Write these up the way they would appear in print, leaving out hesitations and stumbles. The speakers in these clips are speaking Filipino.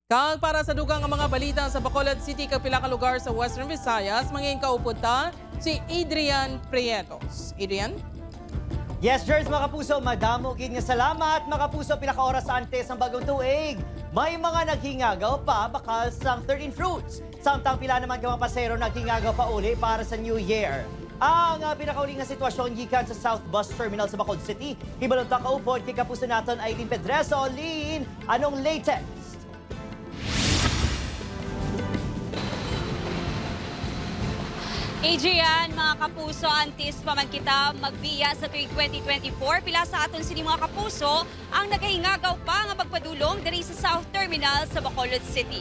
Kal para sa dugang ang mga balita sa Bacolod City kapila ka lugar sa Western Visayas, mangin kaupunta si Adrian Prietos. Adrian? Yes, Jers, mga kapuso, madamo gid nga salamat. Mga kapuso, pinaka-oras antes ang bagong tuig. May mga naghingagaw pa bakal sang 13 fruits. Samtang pila naman ka mga pasero naghingagaw pa uli para sa New Year. Ang pinakauling nga sitwasyon gikan sa South Bus Terminal sa Bacolod City. Hibalong ta kaupod kay kapuso naton Aileen Pedreso. Lin, anong latest? Adrian, mga kapuso, antis pa man kita magbiya sa tuig 2024. Pila sa aton sini mga kapuso ang nagahingagaw pa nga magpadulong diri sa South Terminal sa Bacolod City.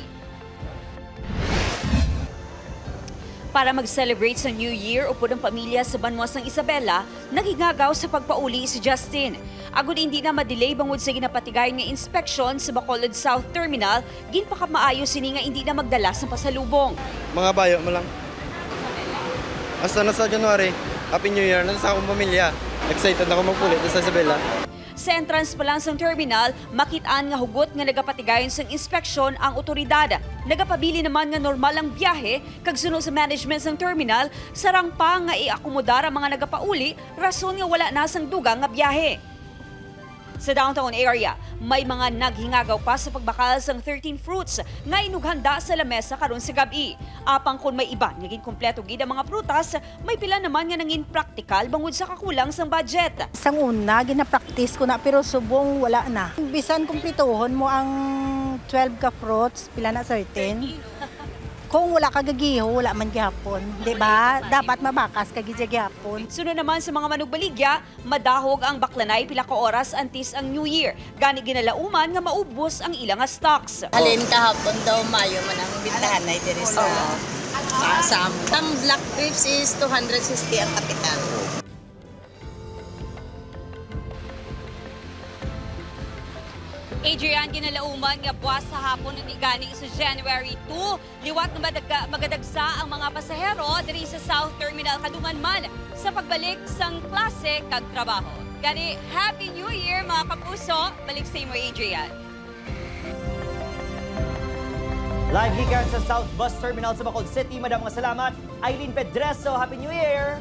Para mag-celebrate sa New Year, upod ang pamilya sa Banwas ng Isabela, naghingagaw sa pagpauli si Justin. Agud hindi na madelay bangod sa ginapatigay nga inspeksyon sa Bacolod South Terminal, ginpakamaayos sini nga hindi na magdala sa pasalubong. Mga bayo mo lang. Hasta na sa January, Happy New Year, nasa akong pamilya. Excited ako magpulit sa Isabela. Sa entrance pa lang sa terminal, makitaan nga hugot nga nagapatigayon sa inspeksyon ang otoridad. Nagapabili naman nga normal ang biyahe, kag sunod sa management ng terminal, sarang pa nga iakomodar ang mga nagapauli, rason nga wala na sang dugang nga biyahe. Sa downtown area, may mga naghingagaw pa sa pagbakal sang 13 fruits nga inughanda sa lamesa karon sa gabi. Apang kung may iba naging kompleto gid ang mga prutas, may pila naman nga nangin practical bangod sa kakulang sang budget. Sang una, gina-practice ko na pero subong wala na. Bisan kumplituhon mo ang 12 ka fruits, pila na 13. Kung wala ka gagiho, wala man gihapon. Diba? Dapat mabakas ka gihapon. Sunod naman sa mga manugbaligya, madahog ang baklanay pila ka oras antis ang New Year. Gani ginalauman nga maubos ang ilang nga stocks. Alin kahapon daw Mayo man ang bintahan na diri sa Pasam. Ang black grapes is 260 ang kapital. Adrian, ginalauman nga buwas sa hapon ni gani sa January 2. Liwat na magadagsa ang mga pasahero diri sa South Terminal kadungan man sa pagbalik sang klase kag trabaho. Gani, Happy New Year mga kapuso. Balik sa imo, Adrian. Live gikan sa South Bus Terminal sa Bacolod City. Madam, mga salamat. Aileen Pedreso, Happy New Year!